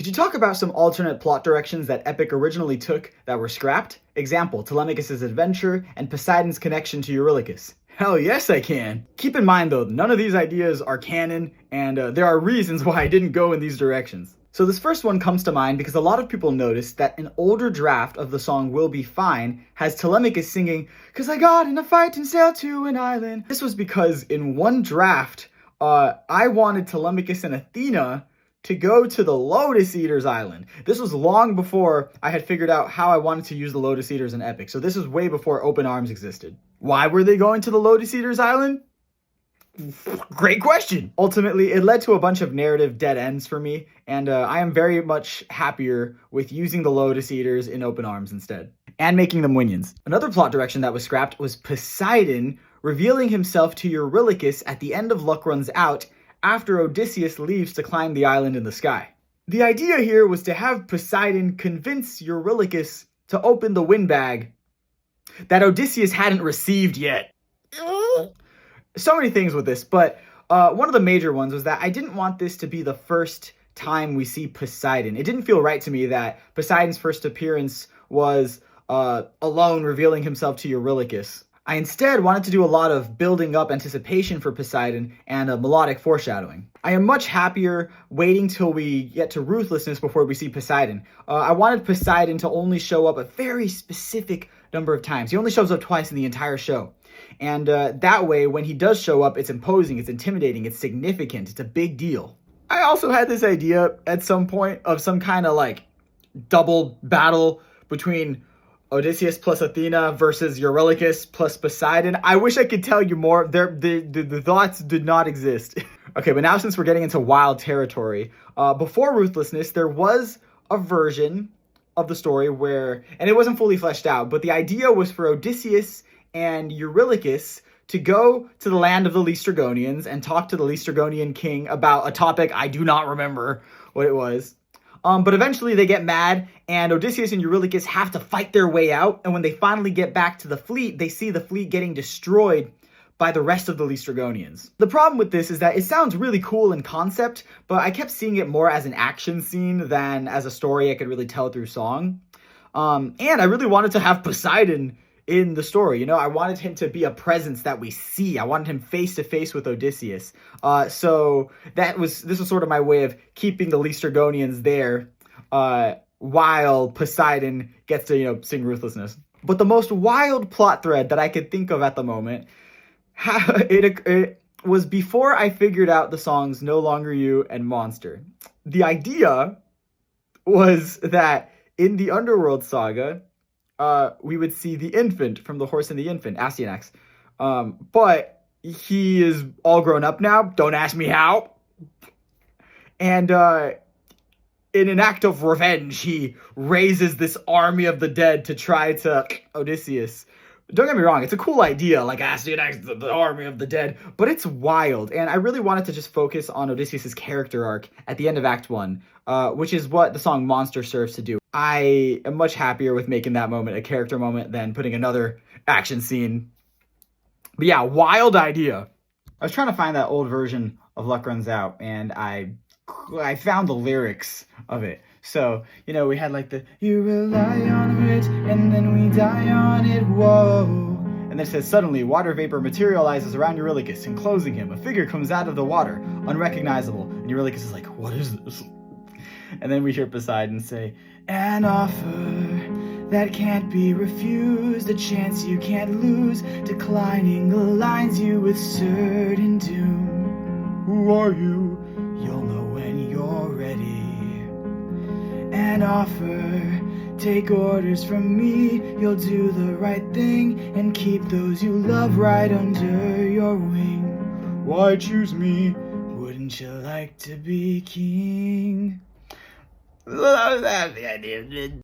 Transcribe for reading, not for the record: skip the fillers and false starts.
Could you talk about some alternate plot directions that Epic originally took that were scrapped? Example, Telemachus' adventure and Poseidon's connection to Eurylochus. Hell yes, I can. Keep in mind though, none of these ideas are canon, and there are reasons why I didn't go in these directions. So this first one comes to mind because a lot of people noticed that an older draft of the song Will Be Fine has Telemachus singing, "'Cause I got in a fight and sailed to an island." This was because in one draft, I wanted Telemachus and Athena to go to the Lotus Eaters Island. This was long before I had figured out how I wanted to use the Lotus Eaters in Epic, so this was way before Open Arms existed. Why were they going to the Lotus Eaters Island? Great question. Ultimately, it led to a bunch of narrative dead ends for me, and I am very much happier with using the Lotus Eaters in Open Arms instead, and making them minions. Another plot direction that was scrapped was Poseidon revealing himself to Eurylochus at the end of Luck Runs Out after Odysseus leaves to climb the island in the sky. The idea here was to have Poseidon convince Eurylochus to open the windbag that Odysseus hadn't received yet. So many things with this, but one of the major ones was that I didn't want this to be the first time we see Poseidon. It didn't feel right to me that Poseidon's first appearance was alone revealing himself to Eurylochus. I instead wanted to do a lot of building up anticipation for Poseidon and a melodic foreshadowing. I am much happier waiting till we get to Ruthlessness before we see Poseidon. I wanted Poseidon to only show up a very specific number of times. He only shows up twice in the entire show. And that way, when he does show up, it's imposing, it's intimidating, it's significant, it's a big deal. I also had this idea at some point of some kind of like double battle between Odysseus plus Athena versus Eurylochus plus Poseidon. I wish I could tell you more. The thoughts did not exist. Okay, but now since we're getting into wild territory, before Ruthlessness, there was a version of the story where, and it wasn't fully fleshed out, but the idea was for Odysseus and Eurylochus to go to the land of the Laestrygonians and talk to the Laestrygonian king about a topic I do not remember what it was. But eventually they get mad, and Odysseus and Eurylochus have to fight their way out, and when they finally get back to the fleet, they see the fleet getting destroyed by the rest of the Laestrygonians. The problem with this is that it sounds really cool in concept, but I kept seeing it more as an action scene than as a story I could really tell through song. And I really wanted to have Poseidon in the story. You know, I wanted him to be a presence that we see. I wanted him face to face with Odysseus. So this was sort of my way of keeping the Laestrygonians there while Poseidon gets to, sing Ruthlessness. But the most wild plot thread that I could think of at the moment, it was before I figured out the songs No Longer You and Monster. The idea was that in the Underworld saga, we would see the infant from The Horse and the Infant, Astyanax. But he is all grown up now. Don't ask me how. And in an act of revenge, he raises this army of the dead to try to Odysseus. Don't get me wrong, it's a cool idea, like Astyanax, the army of the dead, but it's wild. And I really wanted to just focus on Odysseus' character arc at the end of Act 1, which is what the song Monster serves to do. I am much happier with making that moment a character moment than putting another action scene. But yeah, wild idea. I was trying to find that old version of Luck Runs Out, and I found the lyrics of it. So, we had like the, "You rely on it, and then we die on it, whoa." And then it says, "Suddenly, water vapor materializes around Eurylochus, enclosing him. A figure comes out of the water, unrecognizable." And Eurylochus is like, "What is this?" And then we hear Poseidon say, "An offer that can't be refused, a chance you can't lose, declining aligns you with certain doom. Who are you? You'll know when you're ready. An offer, take orders from me, you'll do the right thing and keep those you love right under your wing. Why choose me? Wouldn't you like to be king?" That was the idea.